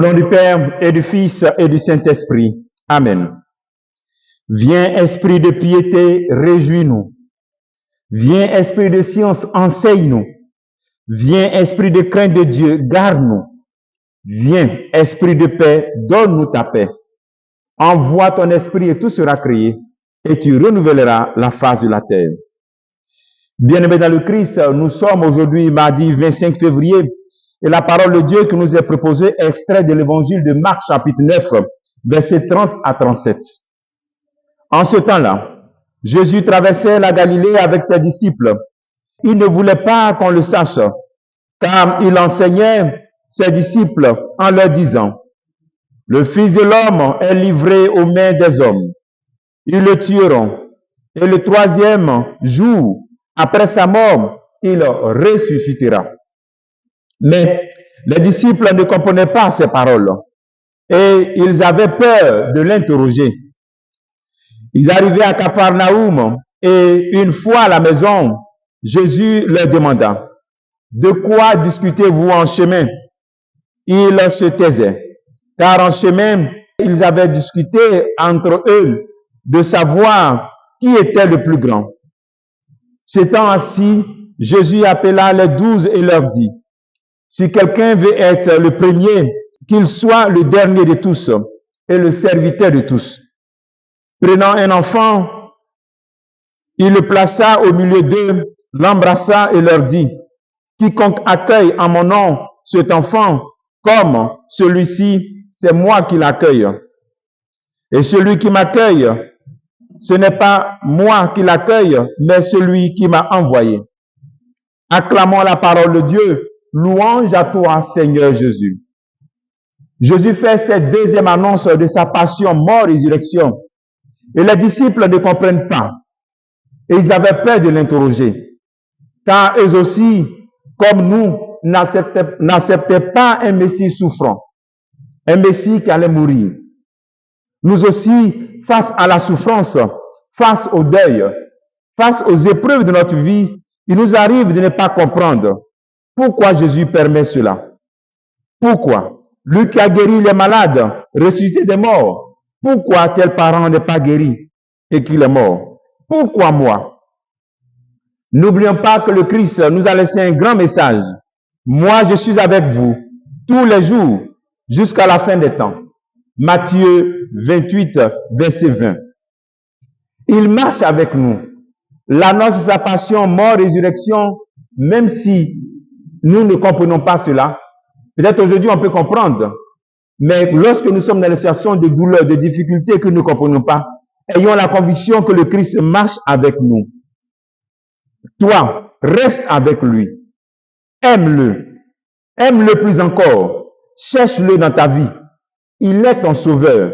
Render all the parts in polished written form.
Au nom du Père et du Fils et du Saint-Esprit. Amen. Viens, esprit de piété, réjouis-nous. Viens, esprit de science, enseigne-nous. Viens, esprit de crainte de Dieu, garde-nous. Viens, esprit de paix, donne-nous ta paix. Envoie ton esprit et tout sera créé, et tu renouvelleras la face de la terre. Bien-aimés dans le Christ, nous sommes aujourd'hui mardi 25 février, et la parole de Dieu qui nous est proposée est extrait de l'évangile de Marc chapitre 9, versets 30 à 37. En ce temps-là, Jésus traversait la Galilée avec ses disciples. Il ne voulait pas qu'on le sache, car il enseignait ses disciples en leur disant: le Fils de l'homme est livré aux mains des hommes. Ils le tueront. Et le troisième jour, après sa mort, il ressuscitera. Mais les disciples ne comprenaient pas ces paroles et ils avaient peur de l'interroger. Ils arrivaient à Capharnaüm et une fois à la maison, Jésus leur demanda: de quoi discutez-vous en chemin? Ils se taisaient, car en chemin, ils avaient discuté entre eux de savoir qui était le plus grand. S'étant assis, Jésus appela les 12 et leur dit: si quelqu'un veut être le premier, qu'il soit le dernier de tous et le serviteur de tous. Prenant un enfant, il le plaça au milieu d'eux, l'embrassa et leur dit: quiconque accueille en mon nom cet enfant comme celui-ci, c'est moi qui l'accueille. Et celui qui m'accueille, ce n'est pas moi qui l'accueille, mais celui qui m'a envoyé. Acclamons la parole de Dieu. Louange à toi, Seigneur Jésus. Jésus fait cette deuxième annonce de sa passion, mort, résurrection. Et les disciples ne comprennent pas. Et ils avaient peur de l'interroger. Car eux aussi, comme nous, n'acceptaient pas un Messie souffrant. Un Messie qui allait mourir. Nous aussi, face à la souffrance, face au deuil, face aux épreuves de notre vie, il nous arrive de ne pas comprendre pourquoi Jésus permet cela. Pourquoi? Lui qui a guéri les malades, ressuscité des morts, pourquoi tel parent n'est pas guéri et qu'il est mort? Pourquoi moi? N'oublions pas que le Christ nous a laissé un grand message. Moi, je suis avec vous tous les jours jusqu'à la fin des temps. Matthieu 28, verset 20. Il marche avec nous. L'annonce de sa passion, mort, résurrection, même si nous ne comprenons pas cela, peut-être aujourd'hui on peut comprendre, mais lorsque nous sommes dans des situations de douleur, de difficultés que nous ne comprenons pas, ayons la conviction que le Christ marche avec nous. Toi, reste avec lui. Aime-le. Aime-le plus encore. Cherche-le dans ta vie. Il est ton sauveur.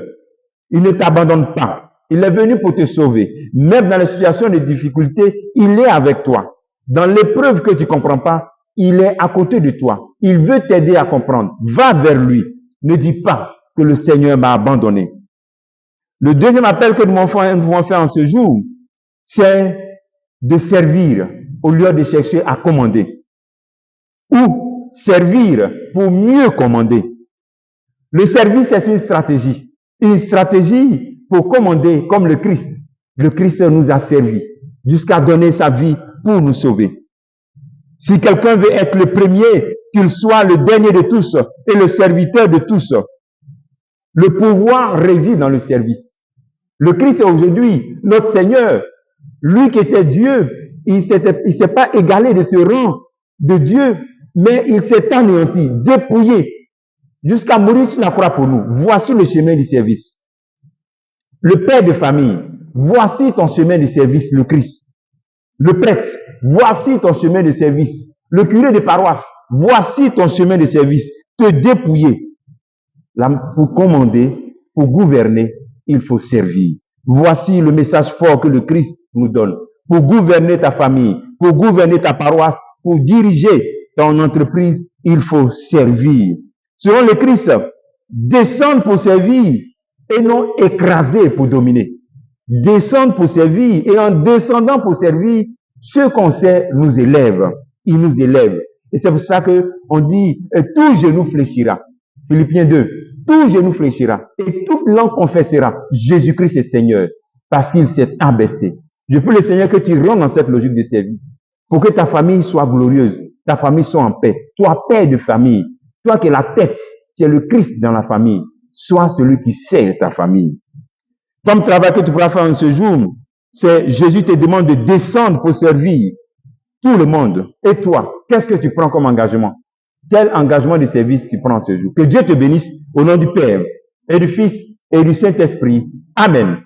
Il ne t'abandonne pas. Il est venu pour te sauver. Même dans les situations de difficulté, il est avec toi. Dans l'épreuve que tu ne comprends pas, il est à côté de toi. Il veut t'aider à comprendre. Va vers lui. Ne dis pas que le Seigneur m'a abandonné. Le deuxième appel que nous devons faire en ce jour, c'est de servir au lieu de chercher à commander. Ou servir pour mieux commander. Le service, c'est une stratégie. Une stratégie pour commander comme le Christ. Le Christ nous a servi jusqu'à donner sa vie pour nous sauver. Si quelqu'un veut être le premier, qu'il soit le dernier de tous et le serviteur de tous. Le pouvoir réside dans le service. Le Christ est aujourd'hui notre Seigneur. Lui qui était Dieu, il s'est pas égalé de ce rang de Dieu, mais il s'est anéanti, dépouillé, jusqu'à mourir sur la croix pour nous. Voici le chemin du service. Le père de famille, voici ton chemin de service, le Christ. Le prêtre, voici ton chemin de service. Le curé de paroisse, voici ton chemin de service. Te dépouiller. Là, pour commander, pour gouverner, il faut servir. Voici le message fort que le Christ nous donne. Pour gouverner ta famille, pour gouverner ta paroisse, pour diriger ton entreprise, il faut servir. Selon le Christ, descendre pour servir et non écraser pour dominer. Descendre pour servir et en descendant pour servir, ceux qu'on sait nous élèvent. Ils nous élèvent. Et c'est pour ça qu'on dit tout genou fléchira. Philippiens 2, tout genou fléchira et toute langue confessera Jésus-Christ est Seigneur parce qu'il s'est abaissé. Je prie le Seigneur que tu rentres dans cette logique de service pour que ta famille soit glorieuse, ta famille soit en paix. Toi, père de famille, toi qui es la tête, tu es le Christ dans la famille, sois celui qui sert ta famille. Comme travail que tu pourras faire en ce jour, c'est Jésus te demande de descendre pour servir tout le monde. Et toi, qu'est-ce que tu prends comme engagement? Quel engagement de service tu prends ce jour? Que Dieu te bénisse au nom du Père et du Fils et du Saint-Esprit. Amen.